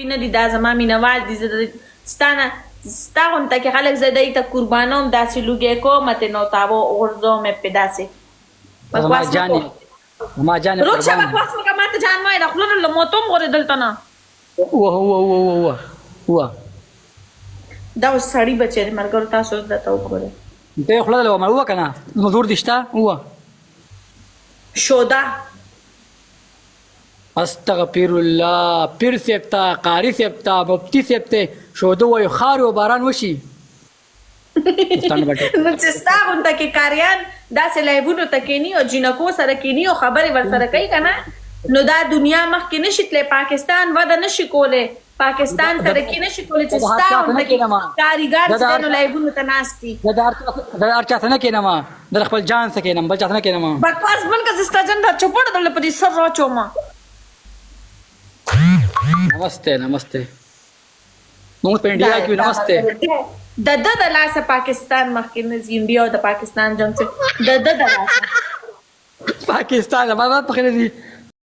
نه دي دا زما مینهوال دي زه ستانه ستا غونته کې خلک زه دی ته قربانوم داسې لوګی کوم تې نو تاوه غورځوم یې پې داسې ما جانې ما جانې روغ شه بکواس مه کوه ما ته جان وایه د خوله نه له موتو هم غورې دلته نه وه دا اوس سړي بچی دی ملګرو تاسو اوس درته وګورئ ته یې خوله دلوه ووه که نه مزور دې شته ووه شوده استغفر الله پیر صاحب ته قاري صاحب ته مفتي صاحب ته شوده وایو خاورې او باران وشي نو چې ستا غونته کې کاریان داسې لایبونو ته کینی او جینکو سره کینی او خبرې ورسره کوي که نه نو دا دنیا مخکې نشي تللی پاکستان وده نشي کولی پاکستان ترقي نشي کولی چې ستا غونته کې کاریګار چې دی نو لایبونو ته ناست دي زه د هر چا څه نه کینم زه د خپل جان څه کینم بل چا څه نه کینم بکواس بند که زه ستا جن دا چوپړه درله په دې سر راچومه نمسته نمسته موږ په انډیا کې نمسته د د لاسه پاکستان مخکې نه ځي انډیا او د پاکستان جنګ د لاسه پاکستان ما په خیر دي